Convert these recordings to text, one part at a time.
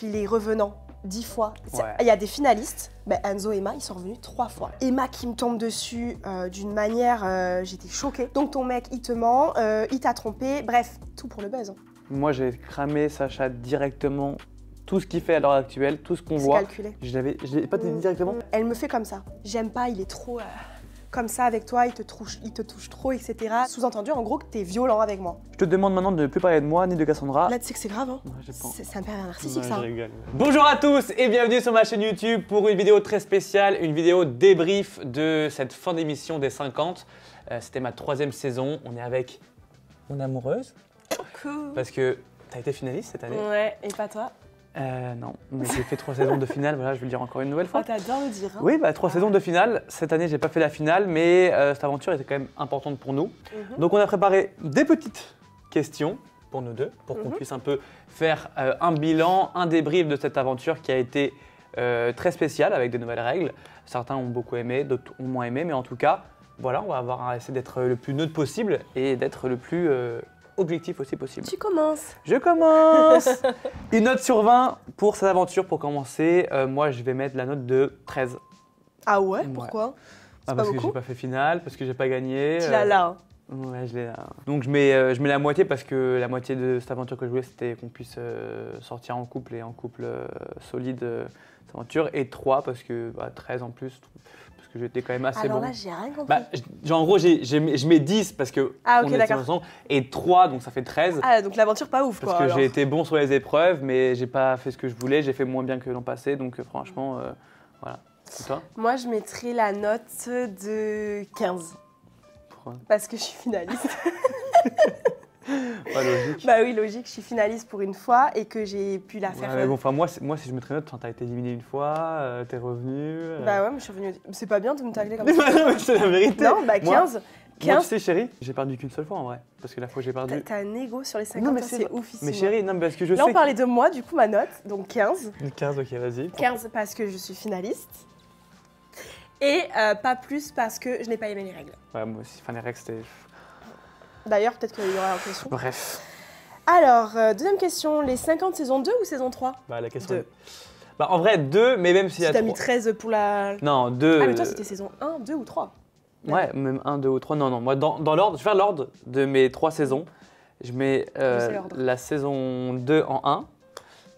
puis les revenants 10 fois. Ouais. Il y a des finalistes, Enzo et Emma, ils sont revenus 3 fois. Emma qui me tombe dessus d'une manière, j'étais choquée. Donc ton mec, il te ment, il t'a trompé, bref, tout pour le buzz. Hein. Moi, j'ai cramé Sacha directement. Tout ce qu'il fait à l'heure actuelle, tout ce qu'on voit. C'est calculé. Je l'ai pas dit directement. Elle me fait comme ça. J'aime pas, il est trop comme ça avec toi, il te touche trop, etc. Sous-entendu, en gros, que t'es violent avec moi. Je te demande maintenant de ne plus parler de moi ni de Cassandra. Là, tu sais que c'est grave, hein. Ouais, C'est un pervers narcissique, ça. Je rigole. Bonjour à tous et bienvenue sur ma chaîne YouTube pour une vidéo très spéciale, une vidéo débrief de cette fin d'émission des 50. C'était ma 3e saison. On est avec mon amoureuse. Cool. Parce que t'as été finaliste cette année. Ouais, et pas toi? Non, mais j'ai fait 3 saisons de finale, voilà, je vais le dire encore une nouvelle fois. Oh, t'adores le dire. Hein. Oui, 3 saisons de finale. Cette année, j'ai pas fait la finale, mais cette aventure était quand même importante pour nous. Donc on a préparé des petites questions pour nous deux, pour qu'on puisse un peu faire un bilan, un débrief de cette aventure qui a été très spéciale avec de nouvelles règles. Certains ont beaucoup aimé, d'autres ont moins aimé, mais en tout cas, voilà, on va essayer d'être le plus neutre possible et d'être le plus objectif aussi possible. Tu commences. Je commence. Une note sur 20 pour cette aventure. Pour commencer, moi je vais mettre la note de 13. Ah ouais, pourquoi? Parce que j'ai pas fait finale, parce que j'ai pas gagné. Tu l'as là. Ouais, je l'ai là. Donc je mets la moitié parce que la moitié de cette aventure que je voulais, c'était qu'on puisse sortir en couple et en couple solide cette aventure. Et 3 parce que 13 en plus. Parce que j'étais quand même assez bon. Alors là, j'ai rien compris. En gros, je mets 10 parce que on était ensemble, et 3, donc ça fait 13. Ah, donc l'aventure pas ouf, parce que j'ai été bon sur les épreuves, mais j'ai pas fait ce que je voulais, j'ai fait moins bien que l'an passé, donc franchement, voilà. Et toi? Moi, je mettrais la note de 15. Pourquoi? Parce que je suis finaliste. Pas logique. Bah oui, logique, je suis finaliste pour une fois et que j'ai pu la faire. Mais bon, moi, si je mettrais une note, t'as été éliminé une fois, t'es revenu. Bah ouais, mais je suis revenue. C'est pas bien de me tacler comme ça. Non, mais c'est la vérité. Non, 15. Moi, tu sais, chérie, j'ai perdu qu'une seule fois en vrai. Parce que la fois que j'ai perdu. T'as un ego sur les 50, non, mais c'est ouf ici. Mais chérie, non, parce que je sais. Là, on parlait de moi, du coup, ma note, donc 15. 15, ok, vas-y. 15 parce que je suis finaliste. Et pas plus parce que je n'ai pas aimé les règles. Ouais, moi aussi, les règles, c'était. D'ailleurs, peut-être qu'il y aura une question. Bref. Alors, deuxième question, les 50 saison 2 ou saison 3? La question. 2. En vrai, 2, mais même s'il y a. Tu t'as mis 13 pour la. Non, 2. Ah, mais toi, c'était saison 1, 2 ou 3? Ouais, même 1, 2 ou 3. Non, moi, dans l'ordre, je vais faire l'ordre de mes 3 saisons. Je mets la saison 2 en 1,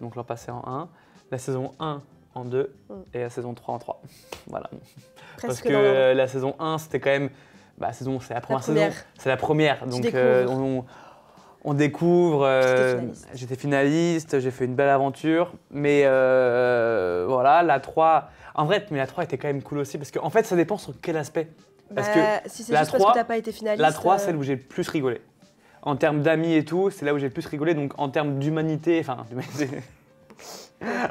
donc l'an passé en 1, la saison 1 en 2 et la saison 3 en 3. Voilà. Presque parce que la saison 1, c'était quand même. C'est la première saison. C'est la première. Donc on découvre. J'étais finaliste, j'ai fait une belle aventure. Mais voilà, la 3. En vrai, mais la 3 était quand même cool aussi parce qu'en fait, ça dépend sur quel aspect. Parce que si c'est juste parce que t'as pas été finaliste. La 3, c'est celle où j'ai le plus rigolé. En termes d'amis et tout, c'est là où j'ai le plus rigolé. Donc en termes d'humanité,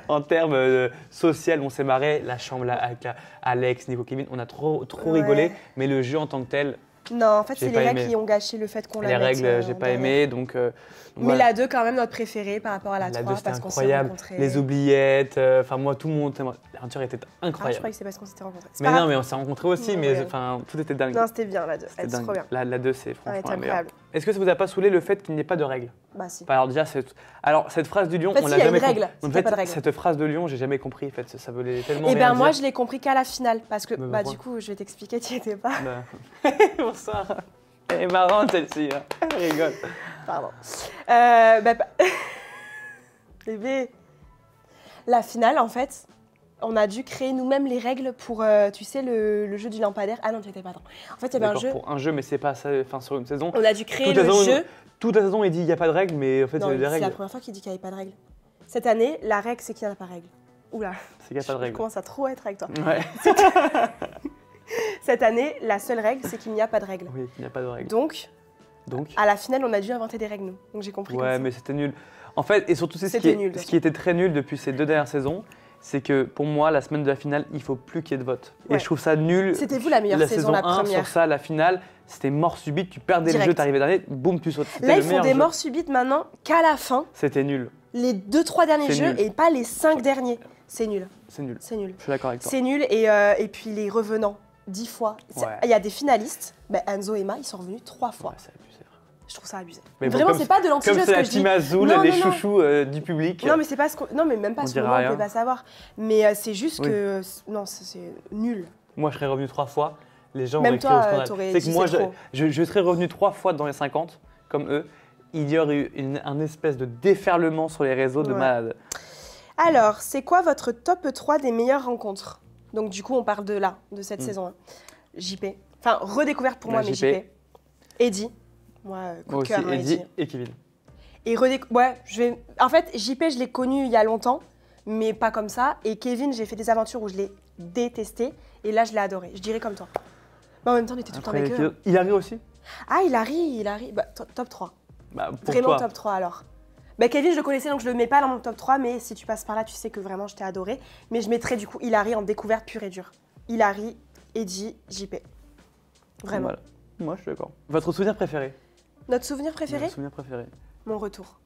en termes social, on s'est marré. La chambre là, avec Alex, Nico, Kevin, on a trop rigolé. Mais le jeu en tant que tel. Non, en fait, c'est les règles qui ont gâché le fait qu'on la mette. Les règles, j'ai pas aimé. Donc mais la 2, quand même, notre préférée par rapport à la 3. Parce qu'on s'est rencontrés. Les oubliettes, moi, tout le monde. L'aventure était incroyable. Je croyais que c'est parce qu'on s'était rencontrés. Mais non, mais on s'est rencontrés aussi, mais tout était dingue. Non, c'était bien la 2. C'était trop bien. La 2, c'est franchement la meilleure. incroyable. Est-ce que ça vous a pas saoulé le fait qu'il n'y ait pas de règles? Bah si. Alors déjà, cette phrase du lion, on l'a jamais compris. En fait, cette phrase de lion, j'ai jamais compris. En fait, ça voulait tellement. Et moi, je l'ai compris qu'à la finale, parce que du coup, je vais t'expliquer, tu n'y étais pas. Bonsoir. Elle est marrante celle-ci. Elle rigole. Pardon. Bébé. La finale, en fait, on a dû créer nous-mêmes les règles pour, tu sais, le jeu du lampadaire. Ah non, tu n'étais pas dedans. En fait, il y avait un jeu. Pour un jeu, mais c'est pas ça. Sur une saison. On a dû créer le jeu. Toute la saison, il dit il n'y a pas de règles, mais en fait, il y a des règles. C'est la première fois qu'il dit qu'il n'y avait pas de règles. Cette année, la règle, c'est qu'il n'y en a pas de règles. Oula. C'est qu'il n'y a pas de règles. Je commence à trop être avec toi. Ouais. Cette année, la seule règle, c'est qu'il n'y a pas de règles. Oui, il n'y a pas de règles. Donc, à la finale, on a dû inventer des règles, nous. Donc j'ai compris. Ouais, mais c'était nul. En fait, et surtout, ce qui était très nul depuis ces 2 dernières saisons, c'est que pour moi, la semaine de la finale, il faut plus qu'il y ait de vote. Ouais. Et je trouve ça nul. C'était vous la meilleure saison, la première. Sur ça, la finale, c'était mort subite. Tu perdais le jeu, t'arrivais dernier, boum, tu sautes. Là, ils font des morts subites maintenant qu'à la fin. C'était nul. Les 2-3 derniers jeux et pas les 5 derniers. C'est nul. C'est nul. C'est nul. Je suis d'accord avec toi. C'est nul et puis les revenants 10 fois. Il y a des finalistes, Enzo et Emma, ils sont revenus 3 fois. Ouais, c'est abusé. Je trouve ça abusé. Mais bon, vraiment, comme c'est pas de Comme l'anti-jeu c'est ce la que je dis. team Azul, Non, les non, non. chouchous du public. Non, mais c'est pas ce qu'on... Non, mais même pas On ce dira moment, on rien. peut pas savoir. Mais c'est juste Oui. que... Non, c'est nul. Moi, je serais revenu 3 fois. Les gens Même auraient crié au toi, scandale. t'aurais C'est dit que moi, c'est trop. je serais revenu 3 fois dans les 50, comme eux. Il y aurait eu un espèce de déferlement sur les réseaux de Ouais. malades. Alors, c'est quoi votre top 3 des meilleures rencontres? Donc du coup, on parle de là, de cette saison 1. JP. Enfin, redécouverte pour Ouais, moi, mais JP. JP. Eddie. Moi, coup Moi de aussi, cœur, hein, Eddie et Kevin. Et ouais, En fait, JP, je l'ai connu il y a longtemps, mais pas comme ça. Et Kevin, j'ai fait des aventures où je l'ai détesté. Et là, je l'ai adoré. Je dirais comme toi. Mais en même temps, on était tout le temps Après, avec eux. il arrive aussi. Ah, il Bah, top 3. Bah, pour Vraiment toi. top 3 alors. Bah, Kevin, je le connaissais, donc je le mets pas dans mon top 3. Mais si tu passes par là, tu sais que vraiment, je t'ai adoré. Mais je mettrais du coup Hilary en découverte pure et dure. Hilary, Eddie, JP. Vraiment. Voilà. Moi, je suis d'accord. Votre souvenir préféré? Notre souvenir préféré? Votre souvenir préféré. Mon retour.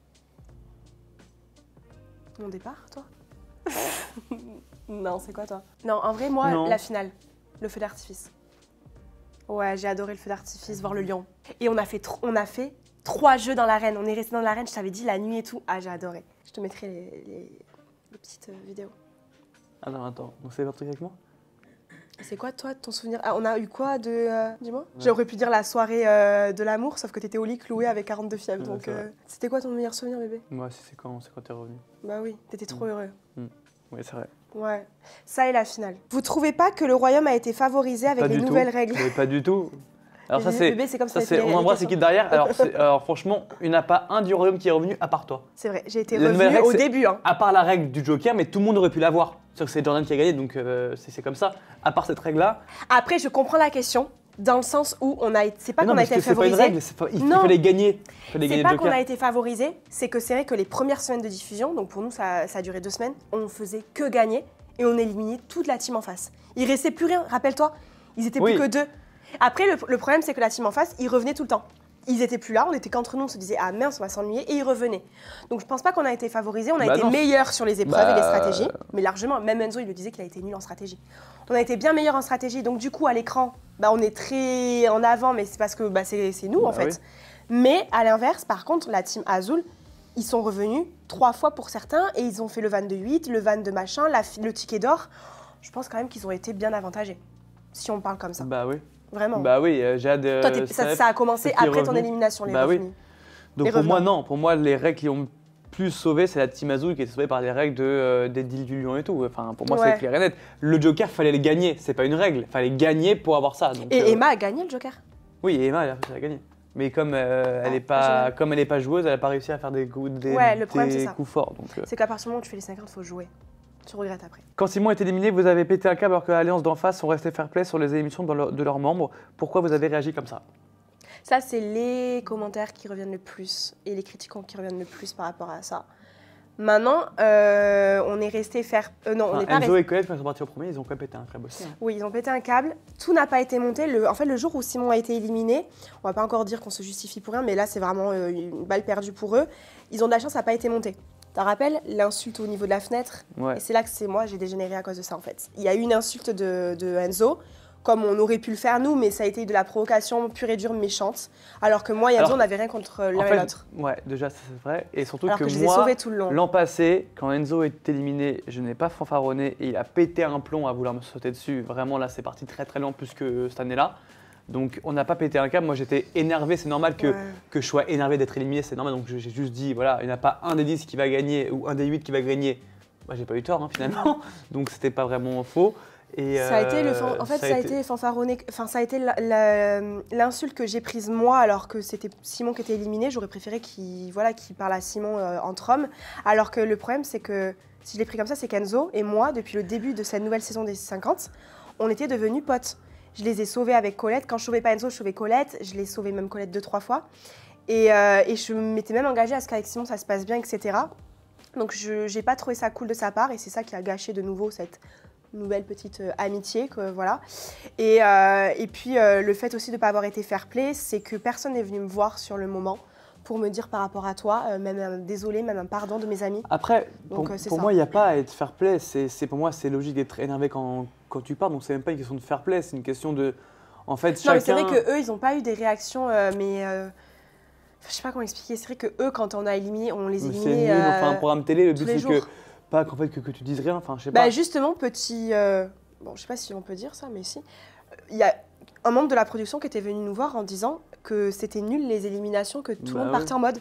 Mon départ, toi? Non, c'est quoi toi? Non, en vrai, moi, Non. la finale. Le feu d'artifice. Ouais, j'ai adoré le feu d'artifice, voir le lion. Et on a fait 3 jeux dans l'arène. On est resté dans l'arène, je t'avais dit la nuit et tout. Ah, j'ai adoré. Je te mettrai les petites vidéos. Attends. Donc, c'est votre truc avec moi? C'est quoi toi ton souvenir? Ah, on a eu quoi de... Dis-moi. Ouais. J'aurais pu dire la soirée de l'amour, sauf que t'étais au lit cloué avec 42 fièvres. Ouais, Donc c'est vrai. c'était quoi ton meilleur souvenir, bébé? Moi, c'est quand t'es revenu. Bah oui, t'étais trop heureux. Oui, c'est vrai. Ouais, ça est la finale. Vous trouvez pas que le royaume a été favorisé avec Pas les du nouvelles tout. règles? Mais pas du tout. Alors ça Bébé, c'est comme ça. on embrasse l'équipe derrière. Alors franchement, il n'y en a pas un du royaume qui est revenu à part toi. C'est vrai, j'ai été La nouvelle revenue règle, au c'est- début. Hein. À part la règle du Joker, mais tout le monde aurait pu l'avoir. C'est que c'est Jordan qui a gagné, donc c'est comme ça. À part cette règle-là. Après, je comprends la question, dans le sens où on a été... C'est pas Mais non, qu'on a parce été que c'est pas une favorisé. règle, il Non. fallait gagner. Il fallait C'est gagner pas le qu'on Joker. a été favorisé, c'est que c'est vrai que les premières semaines de diffusion, donc pour nous ça a duré 2 semaines, on faisait que gagner et on éliminait toute la team en face. Il restait plus rien, rappelle-toi, ils étaient Oui. plus que 2. Après, le problème c'est que la team en face, ils revenaient tout le temps. Ils étaient plus là, on était qu'entre nous, on se disait ah mince, on va s'ennuyer et ils revenaient. Donc je pense pas qu'on a été favorisé, on a Bah été non. meilleurs sur les épreuves et les Bah, stratégies, mais largement, même Enzo il le disait qu'il a été nul en stratégie. On a été bien meilleurs en stratégie, donc du coup à l'écran, bah, on est très en avant, mais c'est parce que bah, c'est nous en Bah fait. oui. Mais à l'inverse, par contre, la team Azul, ils sont revenus 3 fois pour certains et ils ont fait le van de 8, le van de machin, le ticket d'or. Je pense quand même qu'ils ont été bien avantagés, si on parle comme ça. Bah oui. Vraiment. Bah oui, Jade. Toi, ça a commencé c'est qui est après ton revenu. élimination, les Bah oui. revenus. Donc Les pour moi, revenants. non. Pour moi, les règles qui ont plus sauvé, c'est la team Azul qui est sauvée par les règles des deals du lion et tout. Enfin, pour moi, Ouais. c'est clair et net. Le Joker, fallait le gagner. C'est pas une règle. Fallait gagner pour avoir ça. Donc, Et Emma a gagné le Joker. Oui, et Emma, elle a réussi à gagner. Mais comme elle n'est génial. pas joueuse, elle n'a pas réussi à faire des coups, Ouais, le problème, c'est ça. coups forts. Donc, C'est qu'à partir du moment où tu fais les 50, il faut jouer. Tu regrettes après. Quand Simon est éliminé, vous avez pété un câble alors que l'Alliance d'en face sont restés fair play sur les émissions de leurs membres. Pourquoi vous avez réagi comme ça? Ça, c'est les commentaires qui reviennent le plus et les critiquants qui reviennent le plus par rapport à ça. Maintenant, on est resté faire. Non, on n'est pas Enzo resté. et Colette, quand ils sont partis au premier, ils ont quand même pété un câble aussi. Hein. Oui, ils ont pété un câble. Tout n'a pas été monté. En fait, le jour où Simon a été éliminé, on va pas encore dire qu'on se justifie pour rien, mais là, c'est vraiment une balle perdue pour eux. Ils ont de la chance, ça n'a pas été monté. Tu te rappelles l'insulte au niveau de la fenêtre? Ouais. Et c'est là que moi, j'ai dégénéré à cause de ça, en fait. Il y a eu une insulte de Enzo, comme on aurait pu le faire nous, mais ça a été de la provocation pure et dure méchante. Alors que moi et Enzo, Alors, on n'avait rien contre l'un En et fait, l'autre. ouais, déjà, ça, c'est vrai. Et surtout Alors que je les ai moi, sauvés tout le long. l'an passé, quand Enzo est éliminé, je n'ai pas fanfaronné et il a pété un plomb à vouloir me sauter dessus. Vraiment, là, c'est parti très très loin plus que cette année-là. Donc, on n'a pas pété un câble. Moi, j'étais énervé. C'est normal Ouais. que je sois énervé d'être éliminé. C'est normal. Donc, j'ai juste dit, voilà, il n'y en a pas un des 10 qui va gagner ou un des 8 qui va gagner. Bah, j'ai pas eu tort, hein, finalement. Donc, c'était pas vraiment faux. Et, Ça a été en fait, ça a été fanfaronné. Enfin, ça a été l'insulte que j'ai prise moi, alors que c'était Simon qui était éliminé. J'aurais préféré qu'il parle à Simon entre hommes. Alors que le problème, c'est que si je l'ai pris comme ça, c'est qu'Enzo et moi, depuis le début de cette nouvelle saison des 50, on était devenus potes. Je les ai sauvés avec Colette. Quand je sauvais pas Enzo, je sauvais Colette. Je l'ai sauvé même Colette 2-3 fois. Et je m'étais même engagée à ce qu'avec Simon, ça se passe bien, etc. Donc, je n'ai pas trouvé ça cool de sa part. Et c'est ça qui a gâché de nouveau cette nouvelle petite amitié. Voilà. Et puis, le fait aussi de ne pas avoir été fair play, c'est que personne n'est venu me voir sur le moment pour me dire par rapport à toi, même un désolé, même un pardon de mes amis. Après, Donc, pour, c'est pour ça. moi, il n'y a pas à être fair play. Pour moi, c'est logique d'être énervé quand tu pars. Donc, c'est même pas une question de fair play. C'est une question de. En fait, Non, mais c'est chacun. vrai qu'eux, ils n'ont pas eu des réactions, je sais pas comment expliquer. C'est vrai que eux, quand on a éliminé, on les C'est éliminait. nul, enfin, un programme télé, le tous but les c'est que, jours. pas qu'en fait, que tu dises rien, enfin, je sais Bah pas. justement, petit. Bon, je sais pas si on peut dire ça, mais si. Il y a un membre de la production qui était venu nous voir en disant que c'était nul les éliminations, que tout le Bah monde oui. partait en mode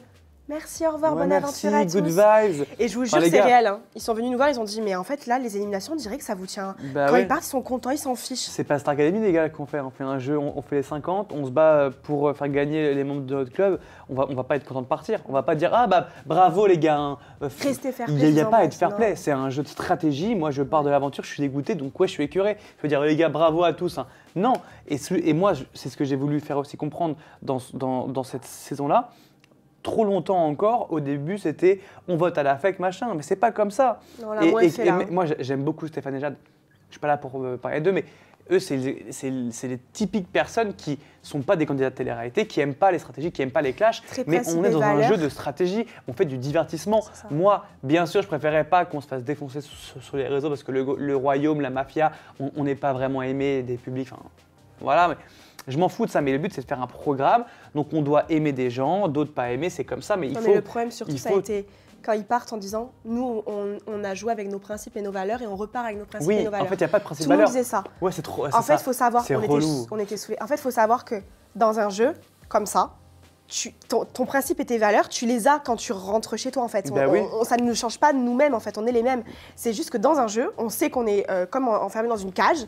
merci, au revoir, Ouais, bonne merci, aventure à good tous. vibes. Et je vous Enfin, jure, les c'est gars. réel. Hein. Ils sont venus nous voir, ils ont dit mais en fait là, les éliminations, on dirait que ça vous tient. Bah Quand ouais. ils partent, ils sont contents, ils s'en fichent. C'est pas Star Academy les gars qu'on fait, on fait un jeu, on fait les 50, on se bat pour faire gagner les membres de notre club, on va pas être content de partir, on va pas dire ah bah bravo les gars, hein. Restez fair Il play. n'y a je pas à vous être fair en play, prie, c'est un jeu de stratégie, moi je pars de l'aventure, je suis dégoûté donc ouais je suis écœuré, je veux dire les gars bravo à tous, hein. Non, et moi c'est ce que j'ai voulu faire aussi comprendre dans cette saison-là. Trop longtemps encore, au début, c'était on vote à l'affect, machin, mais c'est pas comme ça. Non, là, moins fait, là, hein. Moi, j'aime beaucoup Stéphane et Jade. Je suis pas là pour parler d'eux, mais eux, c'est les typiques personnes qui sont pas des candidats de télé-réalité, qui aiment pas les stratégies, qui aiment pas les clashs, Très mais principe on est et dans un valeurs. jeu de stratégie, on fait du divertissement. C'est ça. Moi, bien sûr, je préférais pas qu'on se fasse défoncer sur les réseaux parce que le royaume, la mafia, on n'est pas vraiment aimé des publics. Enfin, voilà, mais je m'en fous de ça, mais le but c'est de faire un programme, donc on doit aimer des gens, d'autres pas aimer, c'est comme ça, mais il Non, faut. mais le problème surtout, il ça a faut- été quand ils partent en disant nous, on a joué avec nos principes et nos valeurs et on repart avec nos principes Oui, et nos en valeurs. fait, il n'y a pas de principe Tout le monde valeur. disait ça. Ouais, c'est trop. En fait, il faut savoir, C'est relou. on était saoulés. En fait, il faut savoir que dans un jeu comme ça, ton principe et tes valeurs, tu les as quand tu rentres chez toi en fait. Bah oui. Ça ne nous change pas de nous-mêmes en fait, on est les mêmes. C'est juste que dans un jeu, on sait qu'on est comme enfermé dans une cage.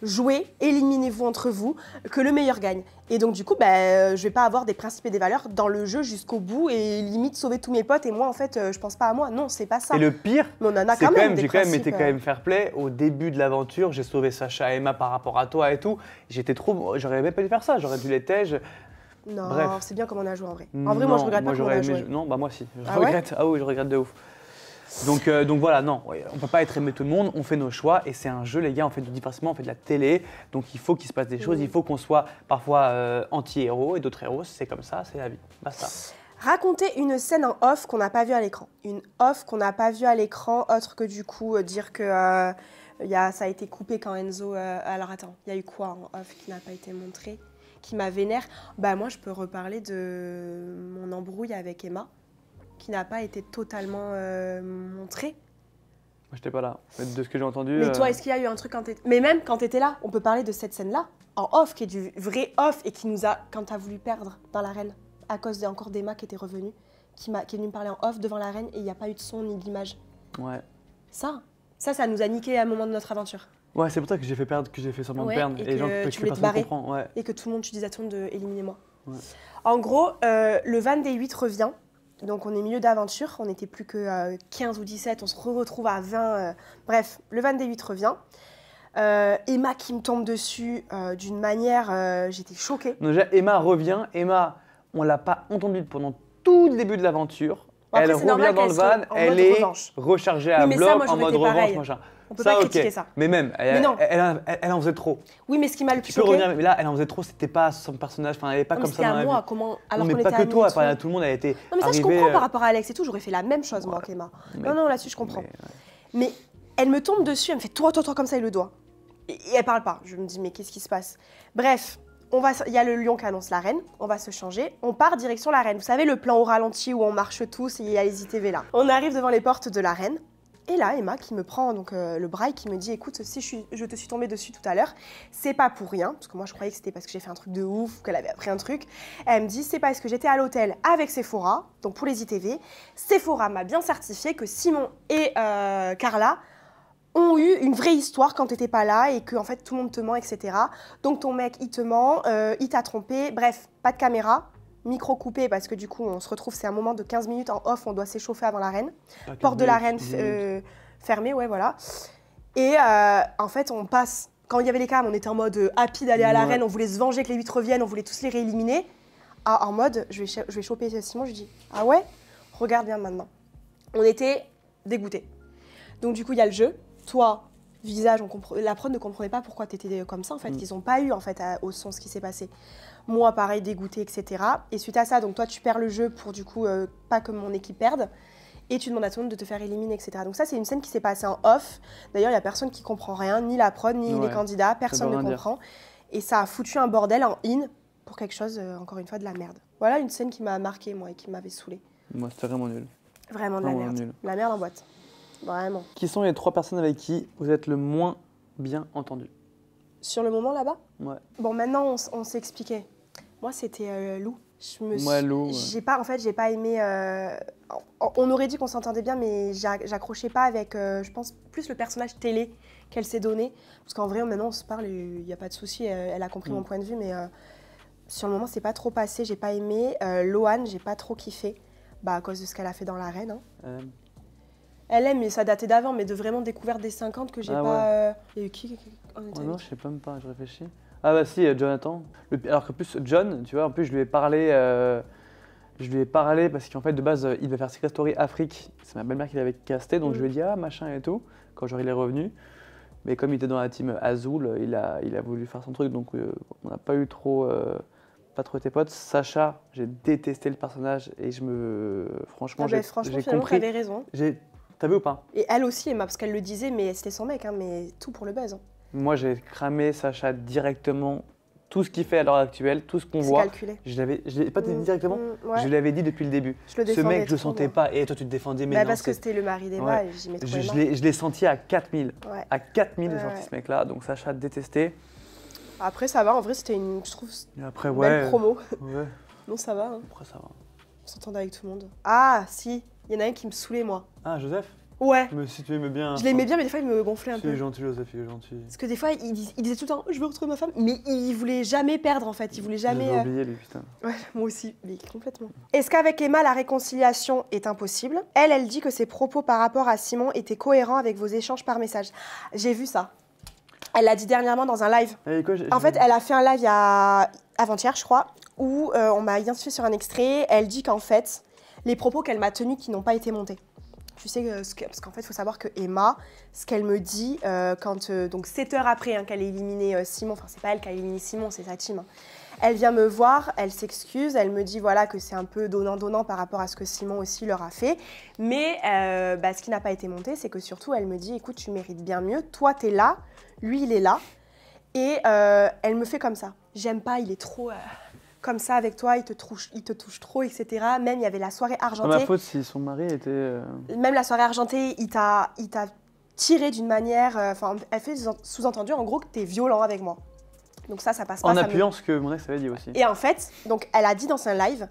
Jouez, éliminez-vous entre vous, que le meilleur gagne. Et donc du coup, je vais pas avoir des principes et des valeurs dans le jeu jusqu'au bout et limite sauver tous mes potes et moi en fait, je pense pas à moi. Non, c'est pas ça. Et le pire, Mais on en a c'est quand même des j'ai quand même principes, été quand même fair play. Au début de l'aventure, j'ai sauvé Sacha et Emma par rapport à toi et tout. J'aurais même pas dû faire ça, j'aurais dû les tège. Non, Bref. c'est bien comme on a joué en vrai. En vrai, moi je Non, regrette pas comment on j'aurais a joué. Non, bah moi si. Je Ah ouais regrette. Ah oui, je regrette de ouf. Donc voilà, non, ouais, on peut pas être aimé tout le monde, on fait nos choix et c'est un jeu les gars, on fait du divertissement, on fait de la télé, donc il faut qu'il se passe des choses, il faut qu'on soit parfois anti-héros et d'autres héros, c'est comme ça, c'est la vie, basta. Raconter une scène en off qu'on n'a pas vue à l'écran. Une off qu'on n'a pas vue à l'écran, autre que du coup dire que ça a été coupé quand Enzo... alors attends, il y a eu quoi en off qui n'a pas été montré, qui m'a vénère? Bah moi je peux reparler de mon embrouille avec Emma, qui n'a pas été totalement montrée. Moi j'étais pas là, mais de ce que j'ai entendu... Mais toi, est-ce qu'il y a eu un truc quand t'étais... Mais même quand t'étais là, on peut parler de cette scène-là, en off, qui est du vrai off et qui nous a... Quand t'as voulu perdre dans l'arène, à cause encore d'Emma qui était revenue, qui est venue me parler en off devant l'arène et il n'y a pas eu de son ni d'image. Ouais. Ça nous a niqué à un moment de notre aventure. Ouais, c'est pour ça que j'ai fait perdre, que j'ai fait semblant Ouais, de perdre. et les gens que que tu voulais te personne barrer. comprend. Ouais. Et que tout le monde, tu disais à tout le monde de éliminez-moi. Ouais. En gros, le Van des 8 revient. Donc on est milieu d'aventure, on n'était plus que 15 ou 17, on se retrouve à 20. Bref, le Van des 8 revient. Emma qui me tombe dessus d'une manière, j'étais choquée. Donc déjà, Emma revient. Emma, on l'a pas entendue pendant tout le début de l'aventure. Bon, après, Elle c'est revient normal dans le qu'elle van, soit en elle mode est revanche. rechargée à Oui, mais ça, bloc moi, en j'aurais mode été revanche, pareil. machin. On peut Ça, pas ok. critiquer ça. Mais même, Mais non. elle en faisait trop. Oui, mais ce qui m'a le plus Tu peux choquée, revenir, mais là, elle en faisait trop, c'était pas son personnage, enfin, elle est pas non, mais comme c'était ça dans à la moi, vie. comment, alors Non, qu'on mais pas était que amis toi, et elle parlait à tout. tout le monde, elle était Non, mais ça, je arrivée, comprends par rapport à Alex et tout, j'aurais fait la même chose, moi, qu'Emma. mais- Non, là-dessus, je comprends. mais, ouais. Mais elle me tombe dessus, elle me fait toi, comme ça, et le doigt. Et elle parle pas. Je me dis, mais qu'est-ce qui se passe? Bref, il y a le lion qui annonce l'arène, on va se changer, on part direction l'arène. Vous savez, le plan au ralenti où on marche tous et il y a les ITV là. On arrive devant les portes de l'arène. Et là, Emma qui me prend donc, le bras et qui me dit, écoute, si je te suis tombée dessus tout à l'heure, c'est pas pour rien, parce que moi je croyais que c'était parce que j'ai fait un truc de ouf, qu'elle avait appris un truc. Elle me dit, c'est parce que j'étais à l'hôtel avec Sephora, donc pour les ITV. Sephora m'a bien certifié que Simon et Carla ont eu une vraie histoire quand t'étais pas là et que en fait tout le monde te ment, etc. Donc ton mec il te ment, il t'a trompé, bref, pas de caméra. Micro coupé parce que du coup on se retrouve, c'est un moment de 15 minutes en off, on doit s'échauffer avant l'arène. Porte de l'arène fermée, ouais voilà. Et en fait on passe, quand il y avait les cams, on était en mode happy d'aller à l'arène, on voulait se venger que les 8 reviennent, on voulait tous les rééliminer. En mode, je vais choper Simon, je lui dis, ah ouais, regarde bien maintenant. On était dégoûtés. Donc du coup il y a le jeu, toi, visage, la prod ne comprenait pas pourquoi t'étais comme ça en fait, qu'ils n'ont pas eu en fait au son ce qui s'est passé. Moi, pareil, dégoûté, etc. Et suite à ça, donc toi, tu perds le jeu pour, du coup, pas que mon équipe perde. Et tu demandes à tout le monde de te faire éliminer, etc. Donc ça, c'est une scène qui s'est passée en off. D'ailleurs, il n'y a personne qui comprend rien, ni la prod, ni les candidats. Personne ne comprend. Et ça a foutu un bordel en in. pour quelque chose, encore une fois, de la merde. Voilà une scène qui m'a marquée, moi, et qui m'avait saoulée. Moi, c'était vraiment nul. Vraiment de la merde. Nul. La merde en boîte. Vraiment. Qui sont les 3 personnes avec qui vous êtes le moins bien entendu? Sur le moment, là-bas? Ouais. Bon, maintenant, on s'est expliqué. Moi, c'était Lou. Lou. J'ai pas aimé. On aurait dit qu'on s'entendait bien, mais j'accrochais pas avec, je pense, plus le personnage télé qu'elle s'est donné. Parce qu'en vrai, maintenant, on se parle, il n'y a pas de souci. Elle a compris mon point de vue, mais sur le moment, c'est pas trop passé. J'ai pas aimé. Loane, j'ai pas trop kiffé. À cause de ce qu'elle a fait dans l'arène. Hein. Elle aime, mais ça datait d'avant, mais de vraiment découverte des 50 que j'ai pas. Il y a eu qui non, je sais même pas, je réfléchis. Ah bah si, Jonathan. Alors que plus John, tu vois, en plus je lui ai parlé parce qu'en fait de base il devait faire Secret Story Afrique. C'est ma belle-mère qui l'avait casté, donc je lui ai dit ah machin et tout, quand genre il est revenu. Mais comme il était dans la team Azul, il a voulu faire son truc, donc on n'a pas eu trop, pas trop été potes. Sacha, j'ai détesté le personnage et franchement j'ai compris. T'avais raison. T'as vu ou pas? Et elle aussi, Emma, parce qu'elle le disait, mais c'était son mec, hein, mais tout pour le buzz. Hein. Moi, j'ai cramé Sacha directement. Tout ce qu'il fait à l'heure actuelle, tout ce qu'on voit. C'est calculé. Je l'ai pas dit directement, ouais. je l'avais dit depuis le début. Je le défendais. Ce mec, je le sentais pas. Et toi, tu te défendais, mais non, parce que c'était le mari d'Emma et j'y mets trop je l'ai senti à 4000. Ouais. À 4000, j'ai senti ce mec-là. Donc Sacha détesté. Après, ça va. En vrai, c'était je trouve, après, belle promo. Ouais. Non, ça va. Hein. Après, ça va. On s'entendait avec tout le monde. Ah, si. Il y en a un qui me saoulait, moi. Ah, Joseph? Ouais. Mais si tu aimais bien. Je l'aimais bien, mais des fois, il me gonflait un peu. Il est gentil, Joseph, il est gentil. Parce que des fois, il disait tout le temps « je veux retrouver ma femme », mais il voulait jamais perdre, en fait. Il voulait jamais... J'avais oublié, lui, putain. Ouais, moi aussi, mais complètement. Est-ce qu'avec Emma, la réconciliation est impossible? Elle dit que ses propos par rapport à Simon étaient cohérents avec vos échanges par message. J'ai vu ça. Elle l'a dit dernièrement dans un live. En fait, elle a fait un live avant-hier, je crois, où on m'a identifié sur un extrait. Elle dit qu'en fait, les propos qu'elle m'a tenus qui n'ont pas été montés. Tu sais, parce qu'en fait, il faut savoir que Emma, ce qu'elle me dit, donc 7 heures après qu'elle a éliminé Simon, enfin, c'est pas elle qui a éliminé Simon, c'est sa team. Hein. Elle vient me voir, elle s'excuse, elle me dit voilà, que c'est un peu donnant-donnant par rapport à ce que Simon aussi leur a fait. Mais ce qui n'a pas été monté, c'est que surtout, elle me dit écoute, tu mérites bien mieux, toi, t'es là, lui, il est là. Et elle me fait comme ça. J'aime pas, il est trop... comme ça avec toi, il te touche trop, etc. Même il y avait la soirée argentée. C'est ma faute si son mari était... Même la soirée argentée, il t'a tiré d'une manière... elle fait sous-entendu en gros que t'es violent avec moi. Donc ça passe pas. En appuyant ce que mon ex avait dit aussi. Et en fait, donc elle a dit dans un live,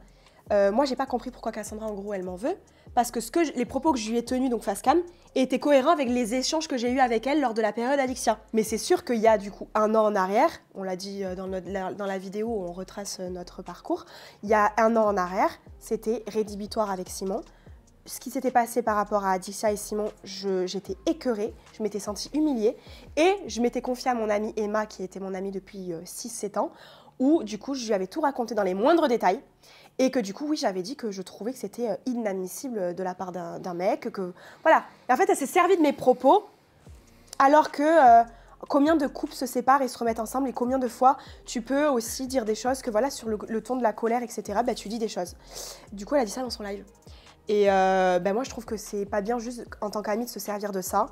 moi j'ai pas compris pourquoi Cassandra en gros elle m'en veut, parce que les propos que je lui ai tenus, donc face cam, étaient cohérents avec les échanges que j'ai eus avec elle lors de la période Alixia. Mais c'est sûr qu'il y a du coup 1 an en arrière, on l'a dit dans la vidéo où on retrace notre parcours, il y a 1 an en arrière, c'était rédhibitoire avec Simon. Ce qui s'était passé par rapport à Alixia et Simon, j'étais écœurée, je m'étais sentie humiliée et je m'étais confiée à mon amie Emma, qui était mon amie depuis 6-7 ans, où du coup je lui avais tout raconté dans les moindres détails. Et que du coup, oui, j'avais dit que je trouvais que c'était inadmissible de la part d'un mec, que voilà. Et en fait, elle s'est servie de mes propos, alors que combien de couples se séparent et se remettent ensemble, et combien de fois tu peux aussi dire des choses que voilà, sur le ton de la colère, etc., tu dis des choses. Du coup, elle a dit ça dans son live. Et moi, je trouve que c'est pas bien juste en tant qu'amie de se servir de ça,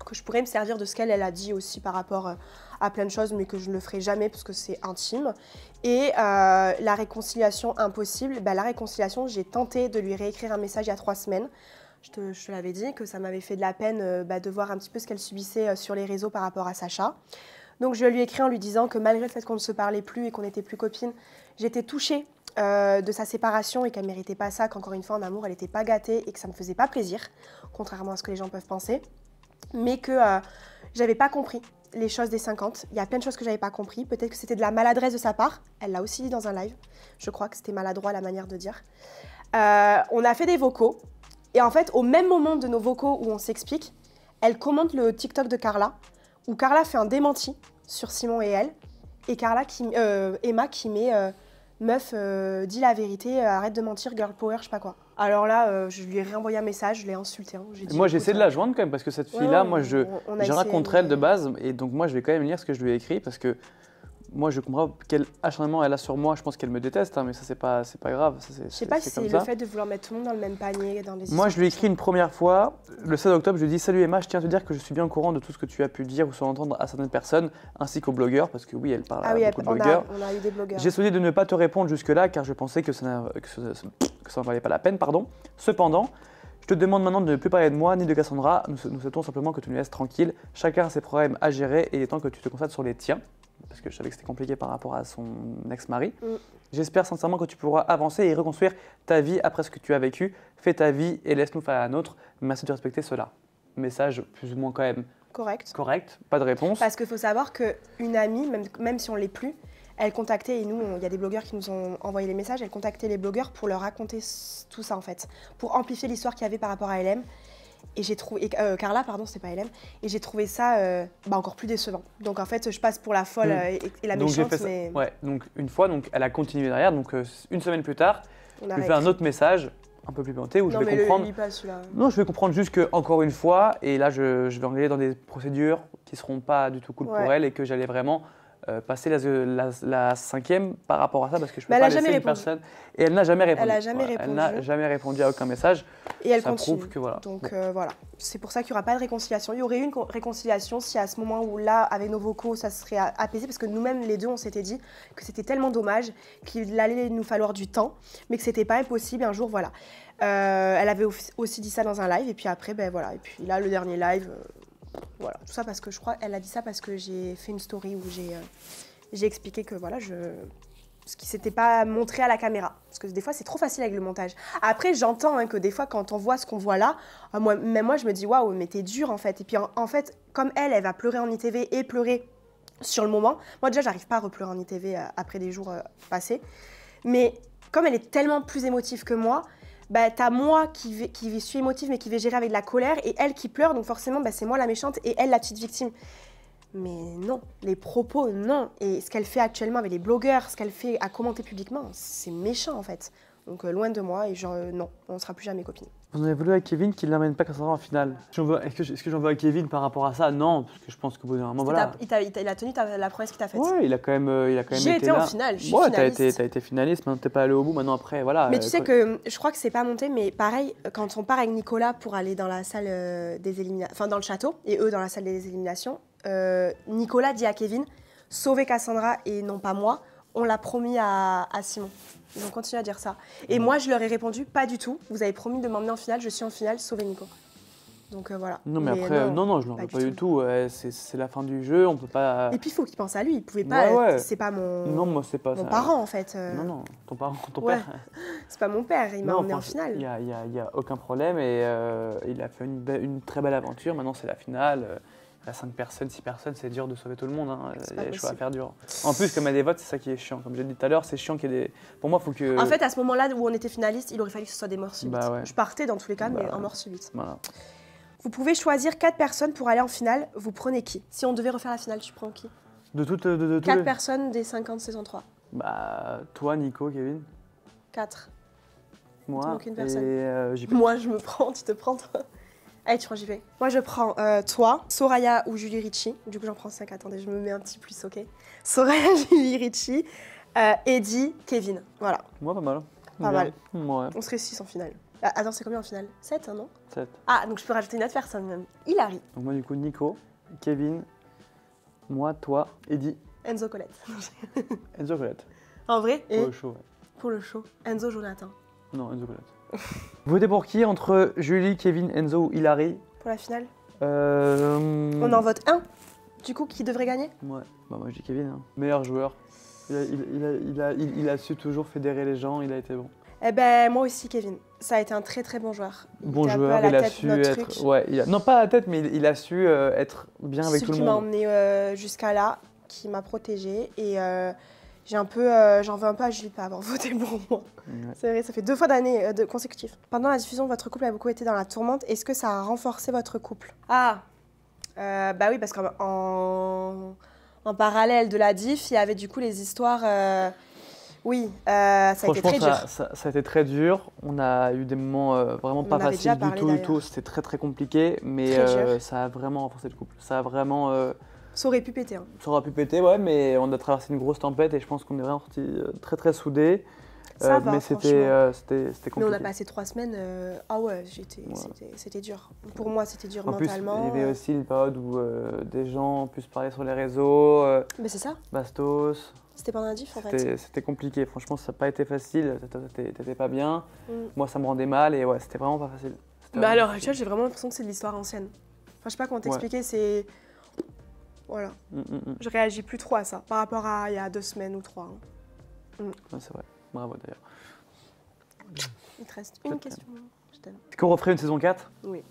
que je pourrais me servir de ce qu'elle a dit aussi par rapport à plein de choses, mais que je ne le ferai jamais parce que c'est intime. Et la réconciliation impossible, la réconciliation, j'ai tenté de lui réécrire un message il y a 3 semaines. Je te l'avais dit, que ça m'avait fait de la peine de voir un petit peu ce qu'elle subissait sur les réseaux par rapport à Sacha. Donc je lui ai écrit en lui disant que malgré le fait qu'on ne se parlait plus et qu'on n'était plus copines, j'étais touchée de sa séparation et qu'elle ne méritait pas ça, qu'encore une fois en amour elle n'était pas gâtée et que ça ne me faisait pas plaisir, contrairement à ce que les gens peuvent penser. Mais que j'avais pas compris les choses des 50. Il y a plein de choses que j'avais pas compris. Peut-être que c'était de la maladresse de sa part. Elle l'a aussi dit dans un live. Je crois que c'était maladroit la manière de dire. On a fait des vocaux. Et en fait, au même moment de nos vocaux où on s'explique, elle commente le TikTok de Carla, où Carla fait un démenti sur Simon et elle. Et Emma qui met meuf, dis la vérité, arrête de mentir, girl power, je sais pas quoi. Alors là, je lui ai réenvoyé un message, je l'ai insulté. Hein. Moi, j'ai essayé de la joindre quand même, parce que cette fille-là, moi, je raconterai elle de base, et donc moi, je vais quand même lire ce que je lui ai écrit, parce que moi, je comprends quel acharnement elle a sur moi. Je pense qu'elle me déteste, hein, mais ça, c'est pas grave. Je sais pas si c'est le fait de vouloir mettre tout le monde dans le même panier, dans les Moi, je lui ai écrit une première fois, le 16 octobre, je lui ai dit « Salut Emma, je tiens à te dire que je suis bien au courant de tout ce que tu as pu dire ou sans entendre à certaines personnes, ainsi qu'aux blogueurs, parce que oui, elle parle à beaucoup de blogueurs. On a eu des blogueurs. J'ai souhaité de ne pas te répondre jusque-là, car je pensais que ça n'en valait pas la peine, pardon. Cependant, je te demande maintenant de ne plus parler de moi ni de Cassandra. Nous souhaitons simplement que tu nous laisses tranquille. Chacun a ses problèmes à gérer et il est temps que tu te concentres sur les tiens. » Parce que je savais que c'était compliqué par rapport à son ex-mari. J'espère sincèrement que tu pourras avancer et reconstruire ta vie après ce que tu as vécu. Fais ta vie et laisse-nous faire la nôtre. Merci de respecter cela. Message plus ou moins quand même correct, pas de réponse. Parce qu'il faut savoir qu'une amie, même si on ne l'est plus, elle contactait, et nous, il y a des blogueurs qui nous ont envoyé les messages, elle contactait les blogueurs pour leur raconter tout ça en fait, pour amplifier l'histoire qu'il y avait par rapport à LM. Et j'ai trouvé, Carla, pardon, c'était pas LM, et j'ai trouvé ça encore plus décevant. Donc en fait, je passe pour la folle et la méchante. Mais... Ouais, donc une fois, elle a continué derrière, donc une semaine plus tard, je lui fais un autre message, un peu plus planté, où je vais comprendre. Non, je vais comprendre juste que, encore une fois, et là je vais engager dans des procédures qui seront pas du tout cool pour elle et que j'allais vraiment passer la cinquième par rapport à ça parce que je peux pas laisser une personne. Et elle n'a jamais répondu. Elle n'a jamais répondu à aucun message. Et elle continue. Prouve que voilà. Donc voilà, c'est pour ça qu'il n'y aura pas de réconciliation. Il y aurait eu une réconciliation si à ce moment où là, avec nos vocaux, ça serait apaisé parce que nous-mêmes les deux, on s'était dit que c'était tellement dommage qu'il allait nous falloir du temps, mais que c'était pas impossible. Un jour, voilà. Elle avait aussi dit ça dans un live et puis après, ben voilà. Et puis là, le dernier live. Voilà, tout ça parce que je crois elle a dit ça parce que j'ai fait une story où j'ai expliqué que voilà, ce qui s'était pas montré à la caméra. Parce que des fois, c'est trop facile avec le montage. Après, j'entends que des fois, quand on voit ce qu'on voit là, même moi, je me dis waouh, mais t'es dur en fait. Et puis en fait, comme elle va pleurer en ITV et pleurer sur le moment. Moi déjà, j'arrive pas à repleurer en ITV après des jours passés. Mais comme elle est tellement plus émotive que moi, bah, t'as moi qui suis émotive mais qui vais gérer avec de la colère et elle qui pleure, donc forcément bah, c'est moi la méchante et elle la petite victime. Mais non, les propos, non. Et ce qu'elle fait actuellement avec les blogueurs, ce qu'elle fait à commenter publiquement, c'est méchant en fait. Donc loin de moi et genre non, on ne sera plus jamais copines. Vous avez voulu à Kevin qu'il ne l'amène pas Cassandra en finale. Est-ce que j'en veux à Kevin par rapport à ça? Non, parce que je pense que bout d'un moment, voilà. Il a tenu la promesse qu'il t'a faite. Ouais, il a quand même été J'ai été en finale, je suis finaliste. T'as été finaliste, maintenant t'es pas allé au bout, maintenant après, voilà. Mais tu sais que, je crois que c'est pas monté, mais pareil, quand on part avec Nicolas pour aller dans la salle des éliminations, enfin dans le château, et eux dans la salle des éliminations, Nicolas dit à Kevin, sauvez Cassandra et non pas moi, on l'a promis à Simon. Ils ont continué à dire ça. Et moi, je leur ai répondu, pas du tout. Vous avez promis de m'emmener en finale, je suis en finale, sauvez Nico. Donc voilà. Non, mais après, non, je ne l'aurais pas du tout. C'est la fin du jeu, on peut pas. Et puis il faut qu'il pense à lui. Il pouvait pas. C'est pas mon. Non, moi, c'est pas mon parent en fait. Non, ton père. C'est pas mon père, il m'a emmené en finale. Il y a aucun problème et il a fait une très belle aventure. Maintenant, c'est la finale. À 5 personnes, 6 personnes, c'est dur de sauver tout le monde. Hein. Il y a des choix à faire dur. En plus, comme il y a des votes, c'est ça qui est chiant. Comme j'ai dit tout à l'heure, c'est chiant qu'il y ait des. Pour moi, il faut que. En fait, à ce moment-là où on était finaliste, il aurait fallu que ce soit des morts subites. Bah ouais. Je partais dans tous les cas, mais en mort subite. Voilà. Vous pouvez choisir 4 personnes pour aller en finale. Vous prenez qui? Si on devait refaire la finale, tu prends qui? De 4 personnes des 50 saison 3. Bah, toi, Nico, Kevin. 4. Moi. Aucune personne. Et moi, je me prends, tu te prends toi. Allez, tu prends JP. Moi, je prends toi, Soraya ou Julie Ricci. Du coup, j'en prends 5. Attendez, je me mets un petit plus, ok. Soraya, Julie Ricci, Eddie, Kevin. Voilà. Moi, pas mal. Pas mal. Ouais. On serait 6 en finale. Attends, c'est combien en finale? 7, hein, non? 7. Ah, donc je peux rajouter une autre personne même. Hilary. Donc moi, du coup, Nico, Kevin, moi, toi, Eddie. Enzo Colette. Enzo Colette. En vrai? Pour le show, ouais. Pour le show. Enzo Jonathan. Non, Enzo Colette. Votez pour qui entre Julie, Kevin, Enzo ou Hilary? Pour la finale On en vote un. Du coup, qui devrait gagner? Ouais, bah moi je dis Kevin, hein. Meilleur joueur. Il a su toujours fédérer les gens, il a été bon. Eh ben moi aussi Kevin. Ça a été un très très bon joueur. Bon joueur, il a su être. Ouais, non pas à la tête, mais il a su être bien avec tout le monde. Celui qui m'a emmené jusqu'à là, qui m'a protégée et j'en veux un peu à Julie de pas avoir voté pour moi. Ouais. C'est vrai, ça fait 2 fois d'années consécutives. Pendant la diffusion, votre couple a beaucoup été dans la tourmente. Est-ce que ça a renforcé votre couple? Ah, bah oui, parce qu'en parallèle de la diff, il y avait du coup les histoires. Oui, ça a été très dur. Ça a été très dur. On a eu des moments vraiment pas faciles du tout. C'était très très compliqué, mais ça a vraiment renforcé le couple. Ça a vraiment Ça aurait pu péter. Hein. Ça aurait pu péter, ouais, mais on a traversé une grosse tempête et je pense qu'on est vraiment sortis très très soudés. Ça va, mais c'était compliqué. Mais on a passé 3 semaines. Ah ouais, c'était dur. Pour moi, c'était dur mentalement. En plus, il y avait aussi une période où des gens puissent parler sur les réseaux. Mais c'est ça. Bastos. C'était pas un diff en fait. C'était compliqué. Franchement, ça n'a pas été facile. T'étais pas bien. Moi, ça me rendait mal et ouais, c'était vraiment pas facile. Mais à l'heure actuelle, j'ai vraiment l'impression que c'est de l'histoire ancienne. Enfin, je sais pas comment t'expliquer, c'est. Voilà. Je réagis plus trop à ça par rapport à il y a 2 semaines ou 3. Ouais, c'est vrai. Bravo d'ailleurs. Il te reste une question. Je t'aime. Est-ce qu'on referait une saison 4? Oui.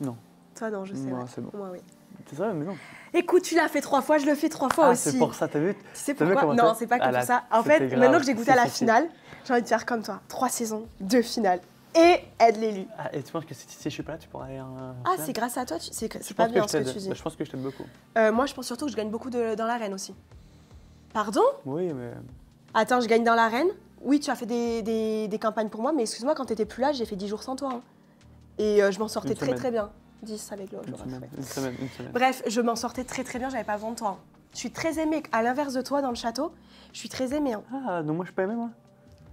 Non. Toi, non, je sais. Ouais, ouais. c'est bon. Moi, oui. C'est ça, mais non. Écoute, tu l'as fait 3 fois, je le fais 3 fois aussi. C'est pour ça, t'as vu? Tu sais pourquoi? Non, c'est pas que pour ça. En fait, maintenant que j'ai goûté à la finale, j'ai envie de faire comme toi. 3 saisons, 2 finales. Et aide l'élu. Ah, et tu penses que si je suis pas là, tu pourrais aller Ah, c'est grâce à toi, c'est pas bien ce que tu dis. Je pense que je t'aide beaucoup. Moi, je pense surtout que je gagne beaucoup dans l'arène aussi. Pardon? Oui, mais... Attends, je gagne dans l'arène? Oui, tu as fait des campagnes pour moi, mais excuse-moi, quand t'étais plus là, j'ai fait 10 jours sans toi. Hein. Et je m'en sortais très très bien. 10 avec l'autre. Une semaine. Bref, je m'en sortais très très bien, j'avais pas besoin de toi. Hein. Je suis très aimée, à l'inverse de toi dans le château, je suis très aimée. Hein. Ah, non, moi je suis pas aimée, moi.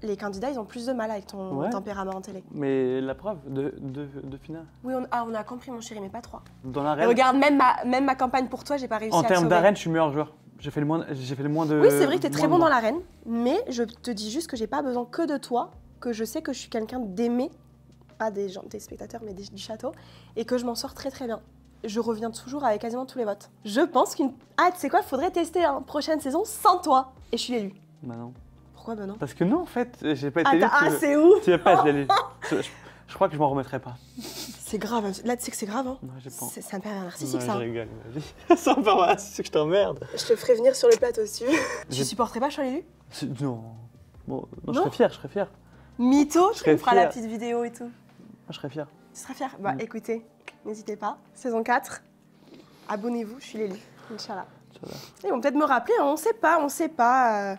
Les candidats, ils ont plus de mal avec ton tempérament en télé. Mais la preuve de finale. Oui, on a compris, mon chéri, mais pas 3. Dans l'arène. Regarde, même ma campagne pour toi, j'ai pas réussi à En le sauver. termes d'arène, je suis meilleur joueur. J'ai fait le moins de... Oui, c'est vrai que t'es très bon dans l'arène, mais je te dis juste que j'ai pas besoin que de toi, que je sais que je suis quelqu'un d'aimé, pas des spectateurs, mais du château, et que je m'en sors très très bien. Je reviens toujours avec quasiment tous les votes. Je pense qu'une... Ah, tu sais quoi, faudrait tester une prochaine saison sans toi, et je suis l'élu. Bah non. Pourquoi bah non? Parce que non, en fait, j'ai pas été élu. Ah, c'est ouf. Tu vas pas être l'élu. Je crois que je m'en remettrai pas. C'est grave, là tu sais que c'est grave, hein. Ouais, je pense. C'est un pervers narcissique, ça. Je rigole, ma vie. C'est un pervers narcissique, je t'emmerde. Je te ferai venir sur le plateau si tu veux. Tu supporterais pas, je sois l'élu? Non. Bon, non, je serais fier. Mytho, tu me feras la petite vidéo et tout. Je serais fier. Tu serais fier? Bah écoutez, n'hésitez pas. Saison 4, abonnez-vous, je suis l'élu. Inch'Allah. Ils vont peut-être me rappeler, hein, on sait pas.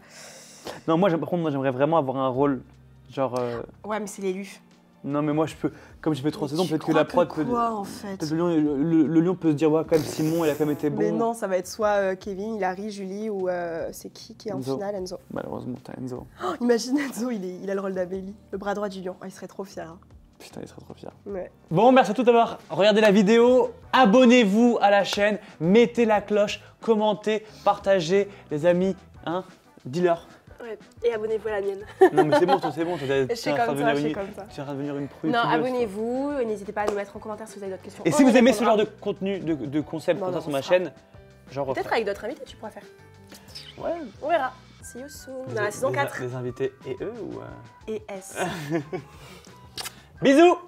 Non, par contre, j'aimerais vraiment avoir un rôle, genre... Ouais, mais c'est l'élu. Non, mais moi, je peux... Comme j'ai fait 3 saisons, peut-être que la prod peut... Quoi, en fait? Peut-être le lion peut se dire, ouais, quand même, Simon, il a quand même été bon. Mais non, ça va être soit Kevin, Hilary, Julie, ou c'est qui est en finale, Enzo. Malheureusement, t'as Enzo. Oh, imagine Enzo, il a le rôle d'Amélie, le bras droit du lion. Oh, il serait trop fier. Hein. Putain, il serait trop fier. Ouais. Bon, merci à tous d'avoir regardé la vidéo. Abonnez-vous à la chaîne, mettez la cloche, commentez, partagez, les amis, hein, dis-leur. Ouais, et abonnez-vous à la mienne. Non, mais c'est bon, tu je suis comme ça, je suis comme ça. Tu vas devenir une prude. Non, abonnez-vous, n'hésitez pas à nous mettre en commentaire si vous avez d'autres questions. Et si vous aimez ce genre de contenu, de concept comme ça sur ma chaîne, genre... Peut-être avec d'autres invités, tu pourras faire. Ouais. On verra. See you soon. Dans la saison 4. Les invités et eux ou... Et S. Bisous.